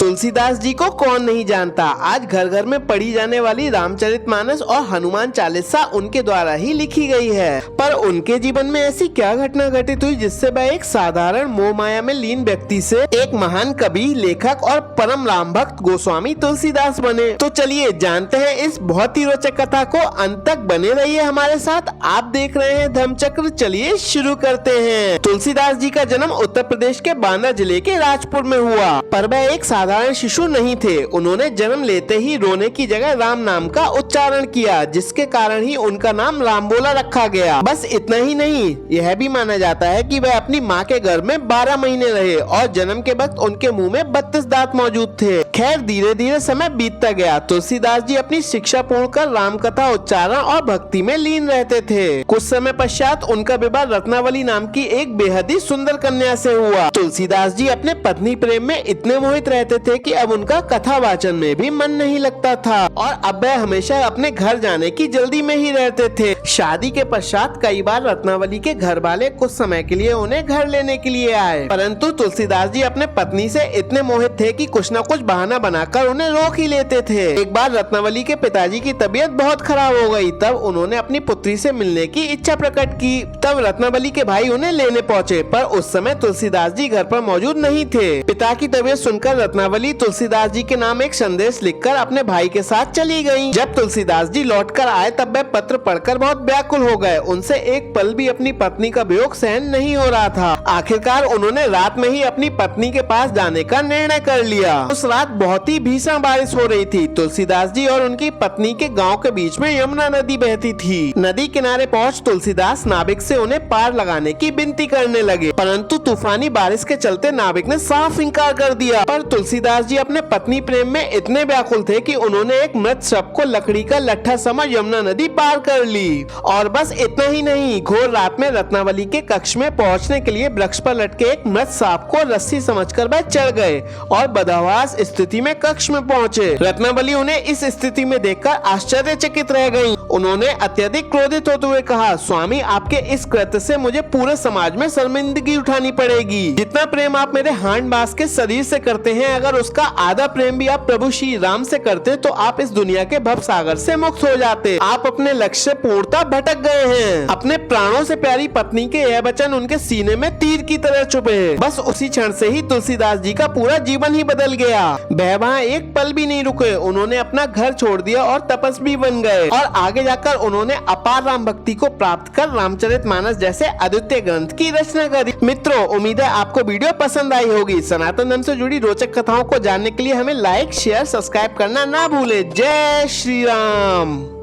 तुलसीदास जी को कौन नहीं जानता। आज घर घर में पढ़ी जाने वाली रामचरितमानस और हनुमान चालीसा उनके द्वारा ही लिखी गई है। पर उनके जीवन में ऐसी क्या घटना घटित हुई जिससे वह एक साधारण मोह माया में लीन व्यक्ति से एक महान कवि, लेखक और परम राम भक्त गोस्वामी तुलसीदास बने। तो चलिए जानते हैं इस बहुत ही रोचक कथा को। अंत तक बने रहिए हमारे साथ। आप देख रहे हैं धर्मचक्र। चलिए शुरू करते हैं। तुलसीदास जी का जन्म उत्तर प्रदेश के बांदा जिले के राजपुर में हुआ, पर वह एक साधारण शिशु नहीं थे। उन्होंने जन्म लेते ही रोने की जगह राम नाम का उच्चारण किया, जिसके कारण ही उनका नाम रामबोला रखा गया। बस इतना ही नहीं, यह भी माना जाता है कि वह अपनी माँ के गर्भ में 12 महीने रहे और जन्म के वक्त उनके मुंह में 32 दांत मौजूद थे। खैर धीरे धीरे समय बीतता गया। तुलसीदास जी अपनी शिक्षा पूर्ण कर राम कथा उच्चारण और भक्ति में लीन रहते थे। कुछ समय पश्चात उनका विवाह रत्नावली नाम की एक बेहद ही सुंदर कन्या से हुआ। तुलसीदास जी अपने पत्नी प्रेम में इतने मोहित रहते थे कि अब उनका कथा वाचन में भी मन नहीं लगता था और अब वह हमेशा अपने घर जाने की जल्दी में ही रहते थे। शादी के पश्चात कई बार रत्नावली के घर वाले कुछ समय के लिए उन्हें घर लेने के लिए आए, परंतु तुलसीदास जी अपने पत्नी से इतने मोहित थे कि कुछ न कुछ बहाना बनाकर उन्हें रोक ही लेते थे। एक बार रत्नावली के पिताजी की तबीयत बहुत खराब हो गई। तब उन्होंने अपनी पुत्री से मिलने की इच्छा प्रकट की। तब रत्नावली के भाई उन्हें लेने पहुँचे, पर उस समय तुलसीदास जी घर पर मौजूद नहीं थे। पिता की तबीयत सुनकर रत्नावली तुलसीदास जी के नाम एक संदेश लिखकर अपने भाई के साथ चली गयी। जब तुलसीदास जी लौटकर आए तब वह पत्र पढ़कर बहुत व्याकुल हो गए। उनसे एक पल भी अपनी पत्नी का वियोग सहन नहीं हो रहा था। आखिरकार उन्होंने रात में ही अपनी पत्नी के पास जाने का निर्णय कर लिया। उस रात बहुत ही भीषण बारिश हो रही थी। तुलसीदास जी और उनकी पत्नी के गाँव के बीच में यमुना नदी बहती थी। नदी किनारे पहुँच तुलसीदास नाविक से उन्हें पार लगाने की विनती करने लगे, परंतु तूफानी बारिश के चलते नाविक ने साफ इनकार कर दिया। पर तुलसीदास जी अपने पत्नी प्रेम में इतने व्याकुल थे कि उन्होंने एक मृत शव को लकड़ी का लट्ठा समझ यमुना नदी पार कर ली। और बस इतना ही नहीं, घोर रात में रत्नावली के कक्ष में पहुंचने के लिए वृक्ष पर लटके एक मृत सांप को रस्सी समझकर वह चढ़ गए और बदहवास स्थिति में कक्ष में पहुंचे। रत्नावली उन्हें इस स्थिति में देखकर आश्चर्यचकित रह गयी। उन्होंने अत्यधिक क्रोधित होते हुए कहा, स्वामी आपके इस कृत्य से मुझे पूरे समाज में शर्मिंदगी उठानी पड़ेगी। जितना प्रेम आप मेरे हांड बास के शरीर से करते हैं, अगर उसका आधा प्रेम भी आप प्रभु श्री राम से करते तो आप इस दुनिया के भव सागर से मुक्त हो जाते। आप अपने लक्ष्य से पूर्णतः भटक गए हैं। अपने प्राणों से प्यारी पत्नी के यह वचन उनके सीने में तीर की तरह चुभे हैं। बस उसी क्षण से ही तुलसीदास जी का पूरा जीवन ही बदल गया। वह वहाँ एक पल भी नहीं रुके। उन्होंने अपना घर छोड़ दिया और तपस्वी बन गए और आगे जाकर उन्होंने अपार राम भक्ति को प्राप्त कर रामचरितमानस जैसे अद्वितीय ग्रंथ की रचना करी। मित्रों, उम्मीद है आपको वीडियो पसंद आई होगी। सनातन धर्म से जुड़ी रोचक कथाओं को जानने के लिए हमें लाइक, शेयर, सब्सक्राइब करना ना भूले। जय श्री राम।